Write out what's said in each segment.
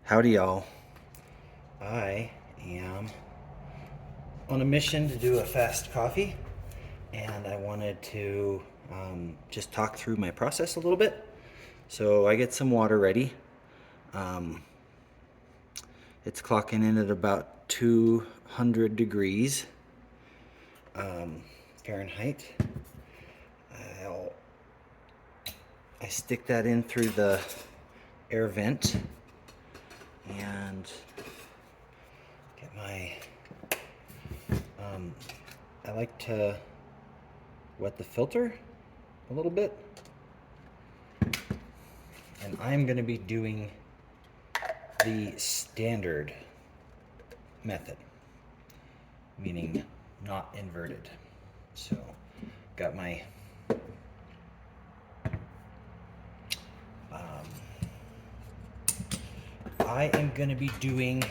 Howdy, y'all. I am on a mission to do a fast coffee, and I wanted to just talk through my process a little bit. So I get some water ready. Um, it's clocking in at about 200 degrees Fahrenheit. I stick that in through the air vent and get my I like to wet the filter a little bit, and I'm going to be doing the standard method, meaning not inverted. So got my I am going to be doing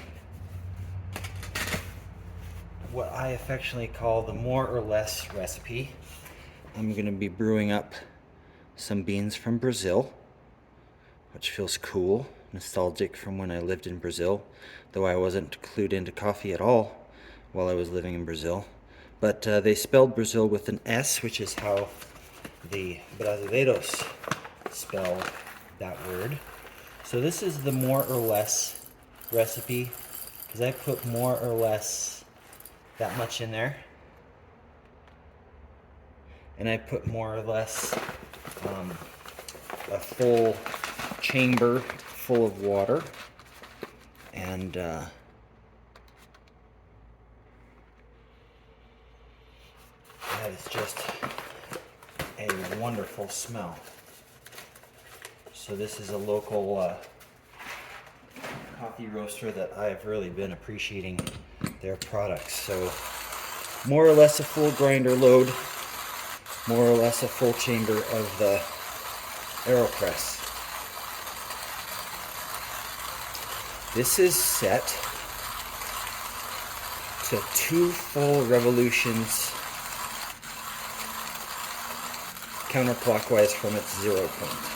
what I affectionately call the more or less recipe. I'm going to be brewing up some beans from Brazil, which feels cool, nostalgic from when I lived in Brazil, though I wasn't clued into coffee at all while I was living in Brazil. But they spelled Brazil with an S, which is how the Brasileiros spell that word. So this is the more or less recipe, because I put more or less that much in there. And I put more or less a full chamber full of water. And that is just a wonderful smell. So this is a local coffee roaster that I've really been appreciating their products. So more or less a full grinder load, more or less a full chamber of the AeroPress. This is set to 2 full revolutions counterclockwise from its 0 point.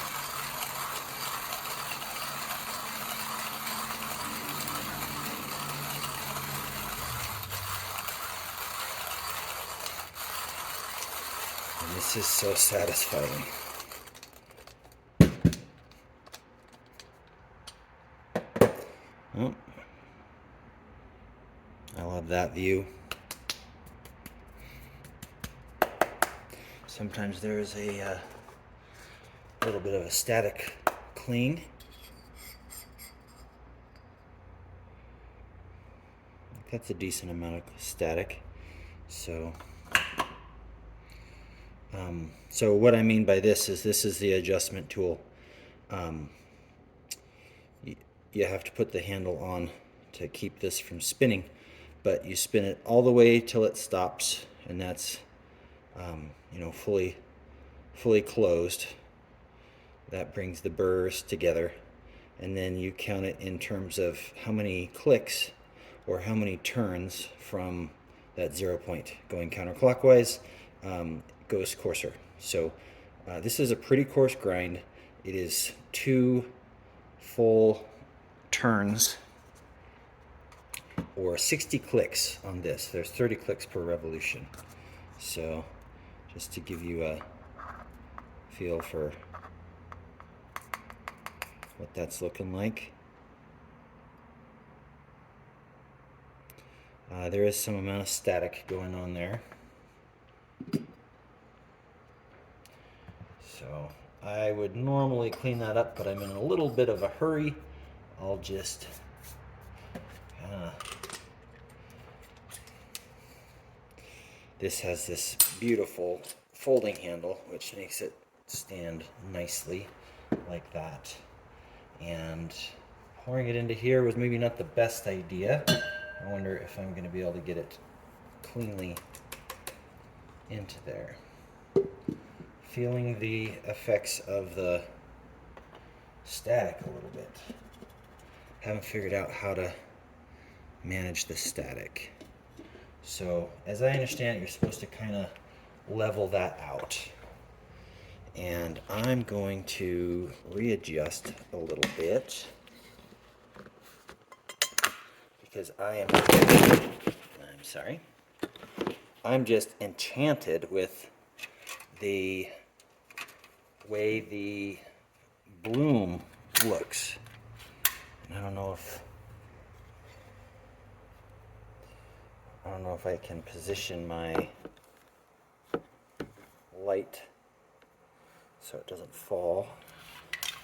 And this is so satisfying. Oh, I love that view. Sometimes there's a little bit of a static cling. That's a decent amount of static. So what I mean by this is the adjustment tool. You have to put the handle on to keep this from spinning, but you spin it all the way till it stops, and that's fully closed. That brings the burrs together, and then you count it in terms of how many clicks or how many turns from that 0 point going counterclockwise goes coarser. So this is a pretty coarse grind. It is 2 full turns or 60 clicks on this. There's 30 clicks per revolution. So just to give you a feel for what that's looking like. There is some amount of static going on there. So I would normally clean that up, but I'm in a little bit of a hurry. I'll just this has this beautiful folding handle, which makes it stand nicely like that. And pouring it into here was maybe not the best idea. I wonder if I'm going to be able to get it cleanly into there. Feeling the effects of the static a little bit. Haven't figured out how to manage the static. So as I understand it, you're supposed to kind of level that out. And I'm going to readjust a little bit because I'm sorry. I'm just enchanted with the way the bloom looks. And I don't know if I can position my light so it doesn't fall,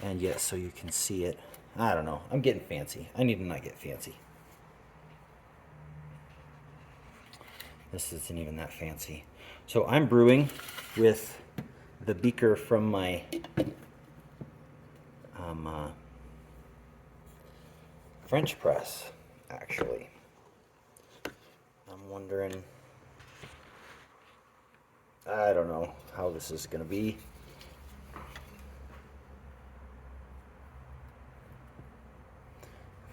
and yet so you can see it. I don't know. I'm getting fancy. I need to not get fancy. This isn't even that fancy. So I'm brewing with the beaker from my French press, actually. I'm wondering, I don't know how this is going to be.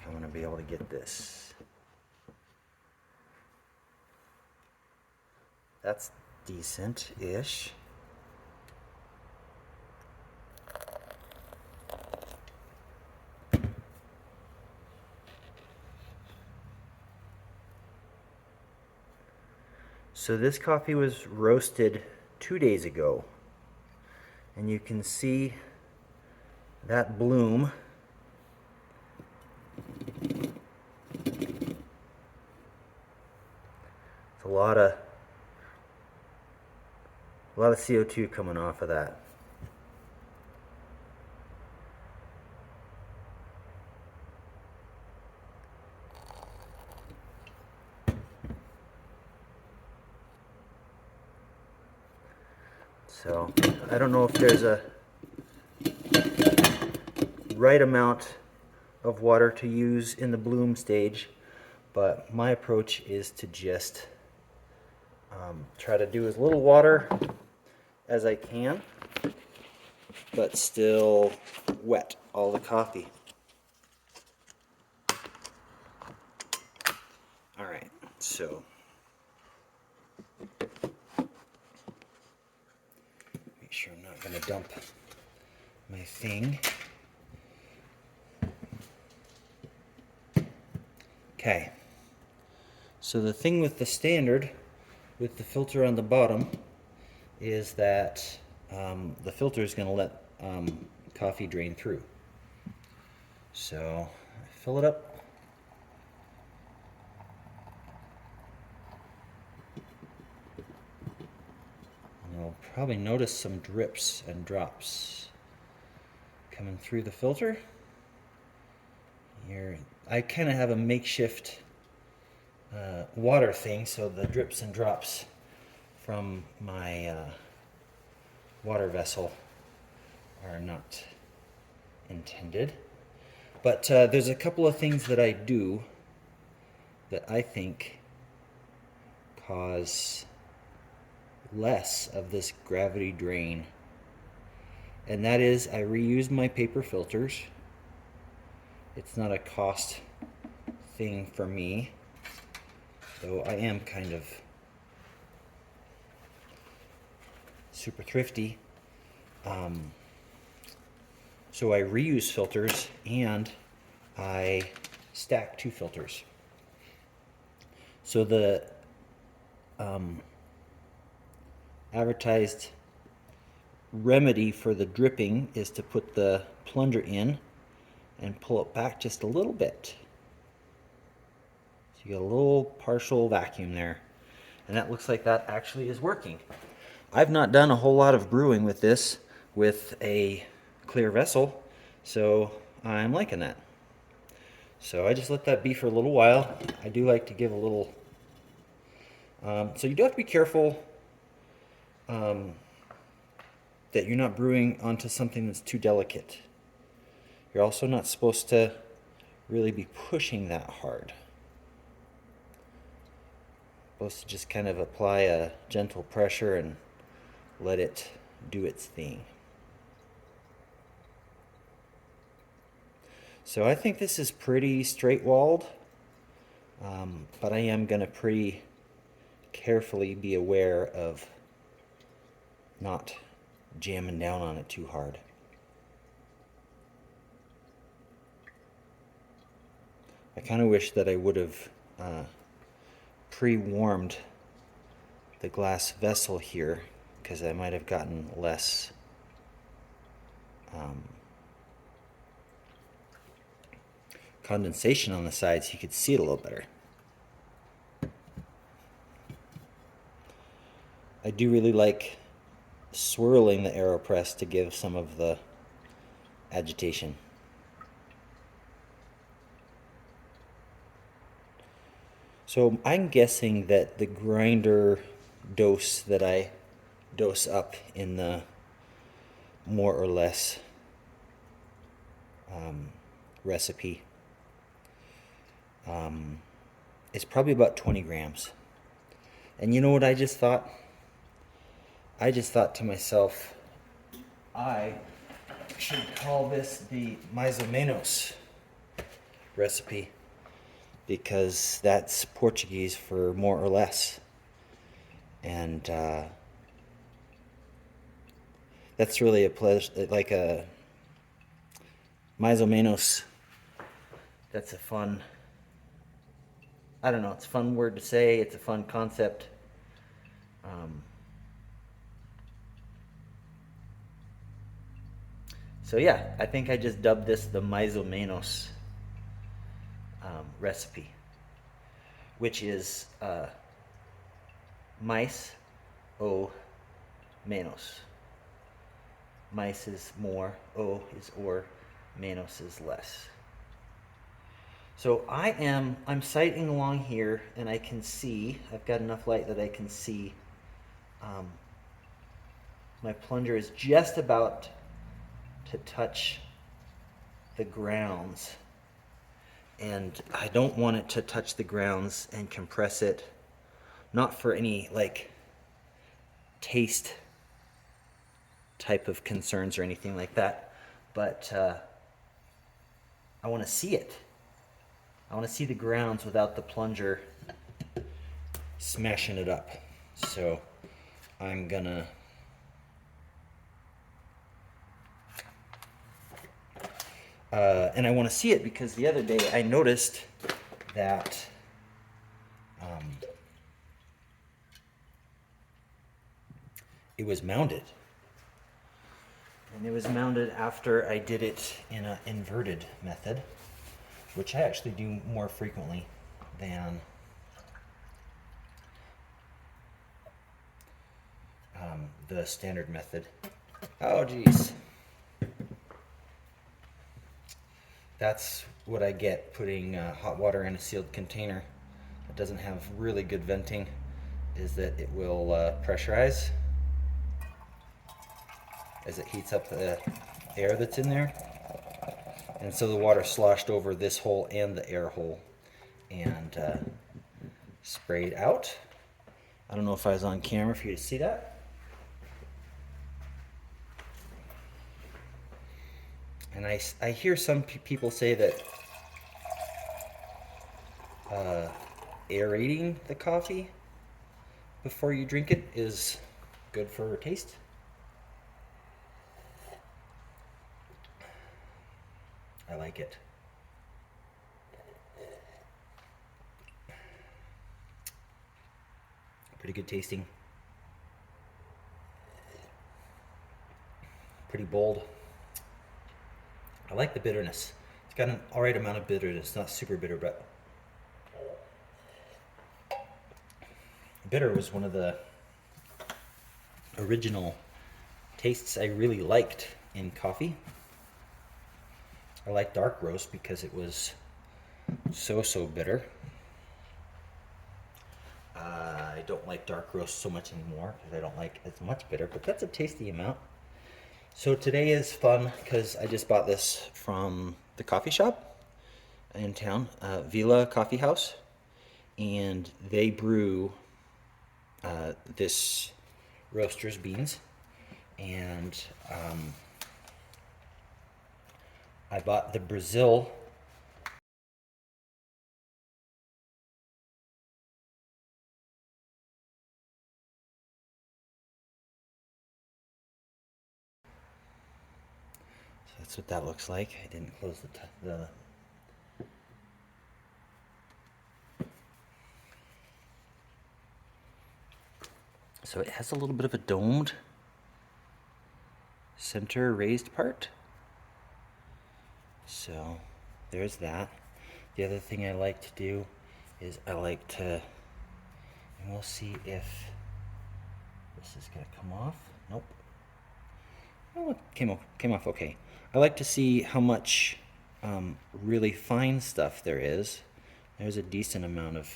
If I'm going to be able to get this. That's decent-ish. So this coffee was roasted 2 days ago, and you can see that bloom. It's a lot of CO2 coming off of that. So I don't know if there's a right amount of water to use in the bloom stage, but my approach is to just try to do as little water as I can, but still wet all the coffee. All right, so make sure I'm not going to dump my thing. Okay, so the thing with the standard, with the filter on the bottom, is that the filter is going to let coffee drain through. So I fill it up. And you'll probably notice some drips and drops coming through the filter. I kind of have a makeshift water thing, so the drips and drops from my water vessel are not intended. But there's a couple of things that I do that I think cause less of this gravity drain. And that is, I reuse my paper filters. It's not a cost thing for me, though I am kind of super thrifty. So I reuse filters and I stack 2 filters. So the advertised remedy for the dripping is to put the plunger in and pull it back just a little bit. So you get a little partial vacuum there. And that looks like that actually is working. I've not done a whole lot of brewing with this with a clear vessel, so I'm liking that. So I just let that be for a little while. I do like to give a little... so you do have to be careful that you're not brewing onto something that's too delicate. You're also not supposed to really be pushing that hard. You're supposed to just kind of apply a gentle pressure and let it do its thing. So I think this is pretty straight-walled, but I am going to pretty carefully be aware of not jamming down on it too hard. I kind of wish that I would have pre-warmed the glass vessel here, because I might have gotten less condensation on the sides. You could see it a little better. I do really like swirling the AeroPress to give some of the agitation. So I'm guessing that the grinder dose that I dose up in the more or less recipe is probably about 20 grams. And you know what I just thought? I just thought to myself, I should call this the mais ou menos recipe, because that's Portuguese for more or less. And that's really a pleasure, like a mais ou menos. That's a fun, I don't know, it's a fun word to say, it's a fun concept. So yeah, I think I just dubbed this the mais ou menos recipe, which is mais ou menos. Mais is more, o is or, menos is less. So I'm sighting along here, and I can see, I've got enough light that I can see my plunger is just about to touch the grounds. And I don't want it to touch the grounds and compress it, not for any like taste type of concerns or anything like that, but I want to see it. I want to see the grounds without the plunger smashing it up. So I'm gonna and I want to see it because the other day I noticed that it was mounted. And it was mounted after I did it in an inverted method, which I actually do more frequently than the standard method. Oh geez. That's what I get putting hot water in a sealed container that doesn't have really good venting, is that it will pressurize as it heats up the air that's in there. And so the water sloshed over this hole and the air hole and sprayed out. I don't know if I was on camera for you to see that. And I hear some people say that aerating the coffee before you drink it is good for taste. I like it. Pretty good tasting. Pretty bold. I like the bitterness. It's got an alright amount of bitterness, not super bitter, but bitter was one of the original tastes I really liked in coffee. I like dark roast because it was so bitter. I don't like dark roast so much anymore because I don't like as much bitter, but that's a tasty amount. So today is fun because I just bought this from the coffee shop in town, Vila Coffee House, and they brew this roaster's beans, and I bought the Brazil so that's what that looks like. I didn't close the So it has a little bit of a domed center raised part. So there's that. The other thing I like to do is I like to, and we'll see if this is gonna come off. Nope. Oh, it came off okay. I like to see how much really fine stuff there is. There's a decent amount of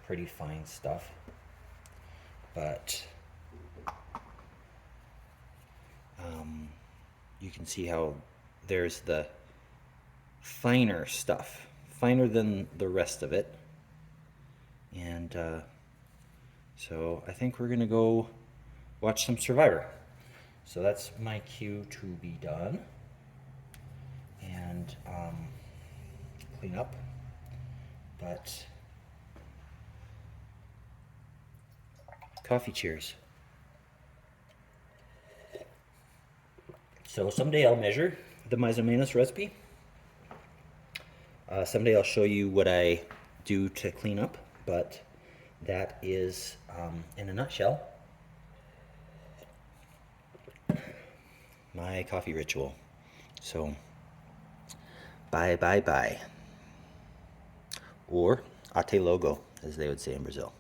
pretty fine stuff, but you can see how there's the finer stuff, finer than the rest of it. And so I think we're gonna go watch some Survivor. So that's my cue to be done and clean up. But coffee cheers. So someday I'll measure the Mizomenos recipe. Someday I'll show you what I do to clean up, but that is, in a nutshell, my coffee ritual. So, bye, bye, bye. Or, ate logo, as they would say in Brazil.